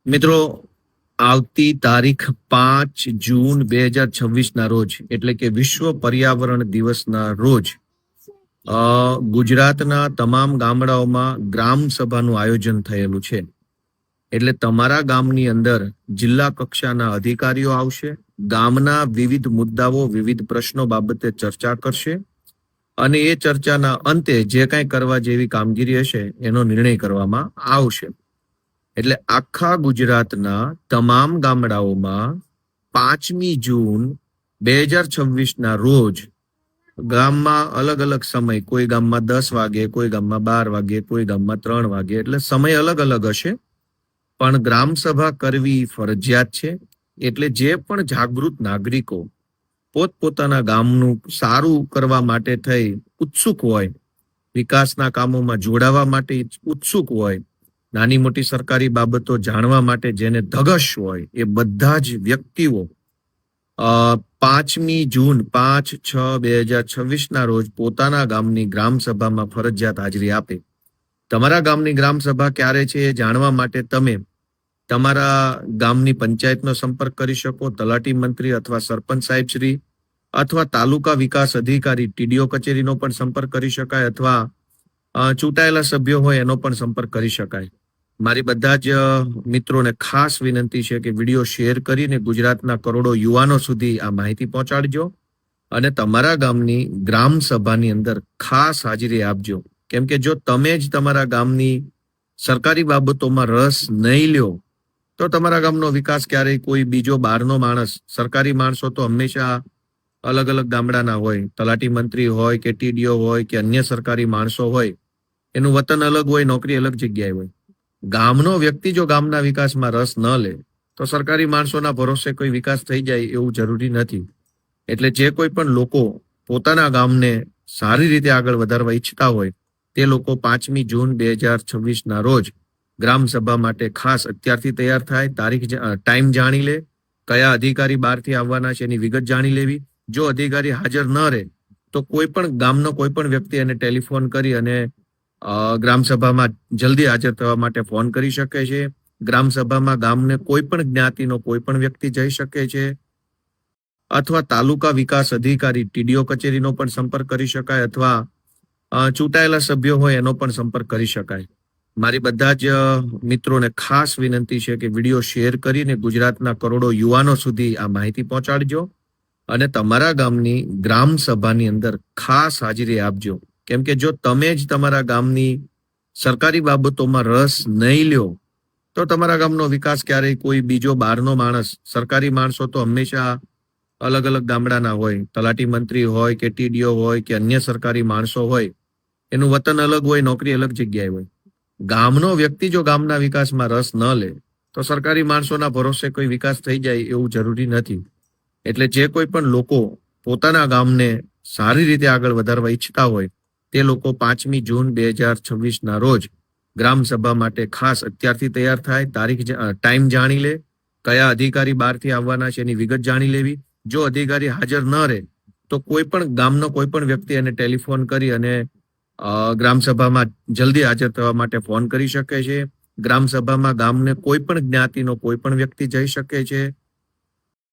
મિત્રો, આવતી તારીખ 5 જૂન 2026 ના રોજ એટલે કે વિશ્વ પર્યાવરણ દિવસના રોજ ગુજરાતના તમામ ગામડાઓમાં ગ્રામ સભાનું આયોજન થયેલું છે. એટલે તમારા ગામની અંદર જિલ્લા કક્ષાના અધિકારીઓ આવશે, ગામના વિવિધ મુદ્દાઓ, વિવિધ પ્રશ્નો બાબતે ચર્ચા કરશે અને એ ચર્ચાના અંતે જે કાંઈ કરવા જેવી કામગીરી હશે એનો નિર્ણય કરવામાં આવશે. એટલે આખા ગુજરાતના તમામ ગામડાઓમાં 5 જૂન 2026 ના રોજ ગામમાં અલગ અલગ સમય, કોઈ ગામમાં 10 વાગે, કોઈ ગામમાં 12 વાગે, કોઈ ગામમાં 3 વાગે, એટલે સમય અલગ અલગ હશે. પણ ગ્રામ સભા કરવી ફરજિયાત છે. એટલે જે પણ જાગૃત નાગરિકો પોતપોતાના ગામનું સારું કરવા માટે થઈ ઉત્સુક હોય, વિકાસના કામોમાં જોડાવા માટે ઉત્સુક હોય, નાની મોટી સરકારી બાબતો જાણવા માટે જેને ધગશ હોય, એ બધા જ વ્યક્તિઓ 5 જૂન ના રોજ પોતાના ગામની ગ્રામ સભામાં ફરજિયાત હાજરી આપે. તમારા ગામની ગ્રામ સભા ક્યારે છે એ જાણવા માટે તમે તમારા ગામની પંચાયતનો સંપર્ક કરી શકો, તલાટી મંત્રી અથવા સરપંચ સાહેબ શ્રી અથવા તાલુકા વિકાસ અધિકારી TDO કચેરીનો પણ સંપર્ક કરી શકાય, અથવા ચૂંટાયેલા સભ્યો હોય એનો પણ સંપર્ક કરી શકાય. મારી બધા જ મિત્રોને ખાસ વિનંતી છે કે વિડીયો શેર કરીને ગુજરાતના કરોડો યુવાનો સુધી આ માહિતી પહોંચાડજો અને તમારા ગામની ગ્રામ સભાની અંદર ખાસ હાજરી આપજો. કેમ કે જો તમે જ તમારા ગામની સરકારી બાબતોમાં રસ નહીં લ્યો તો તમારા ગામનો વિકાસ ક્યારેય કોઈ બીજો બહારનો માણસ, સરકારી માણસો તો હંમેશા અલગ અલગ ગામડાના હોય, તલાટી મંત્રી હોય કે TDO હોય કે અન્ય સરકારી માણસો હોય, એનું વતન અલગ હોય, નોકરી અલગ જગ્યાએ હોય. ગામનો વ્યક્તિ જો ગામના વિકાસમાં રસ ન લે તો સરકારી માણસોના ભરોસે કોઈ વિકાસ થઈ જાય એવું જરૂરી નથી. એટલે જે કોઈ પણ લોકો પોતાના ગામને સારી રીતે આગળ વધારવા ઈચ્છતા હોય તે લોકો 5 જૂન 2026 ના રોજ ગ્રામ સભા માટે ખાસ અત્યારથી તૈયાર થાય, ટાઈમ જાણી લે, કયા અધિકારી બહારથી આવવાના છે એની વિગત જાણી લેવી. જો અધિકારી હાજર ન રહે તો કોઈ પણ ગામનો કોઈ પણ વ્યક્તિ એને ટેલિફોન કરી અને ગ્રામ સભામાં જલ્દી હાજર થવા માટે ફોન કરી શકે છે. ગ્રામ સભામાં ગામને કોઈ પણ જ્ઞાતિનો કોઈ પણ વ્યક્તિ જઈ શકે છે, અથવા તાલુકા વિકાસ અધિકારી TDO કચેરીનો પણ સંપર્ક કરી શકાય, અથવા ચૂંટાયેલા સભ્યો હોય એનો પણ સંપર્ક કરી શકાય. મારી બધા જ મિત્રોને ખાસ વિનંતી છે કે વિડીયો શેર કરીને ગુજરાતના કરોડો યુવાનો સુધી આ માહિતી પહોંચાડજો અને તમારા ગામની ગ્રામ સભાની અંદર ખાસ હાજરી આપજો. કેમ કે જો તમે જ તમારા ગામની સરકારી બાબતોમાં રસ નહીં લ્યો તો તમારા ગામનો વિકાસ ક્યારેય કોઈ બીજો બહારનો માણસ, સરકારી માણસો તો હંમેશા અલગ અલગ ગામડાના હોય, તલાટી મંત્રી હોય કે TDO હોય કે અન્ય સરકારી માણસો હોય, એનું વતન અલગ હોય, નોકરી અલગ જગ્યાએ હોય. ગામનો વ્યક્તિ જો ગામના વિકાસમાં રસ ન લે તો સરકારી માણસોના ભરોસે કોઈ વિકાસ થઈ જાય એવું જરૂરી નથી. એટલે જે કોઈ પણ લોકો પોતાના ગામને સારી રીતે આગળ વધારવા ઈચ્છતા હોય તે લોકો 5 જૂન 2026 ના રોજ ગ્રામ સભા માટે ખાસ અત્યારથી તૈયાર થાય, ટાઈમ જાણી લે, કયા અધિકારી બહારથી આવવાના છે એની વિગત જાણી લેવી. જો અધિકારી હાજર ન રહે તો કોઈ પણ ગામનો કોઈ પણ વ્યક્તિ એને ટેલિફોન કરી અને ગ્રામ સભામાં જલ્દી હાજર થવા માટે ફોન કરી શકે છે. ગ્રામ સભામાં ગામને કોઈ પણ જ્ઞાતિનો કોઈ પણ વ્યક્તિ જઈ શકે છે,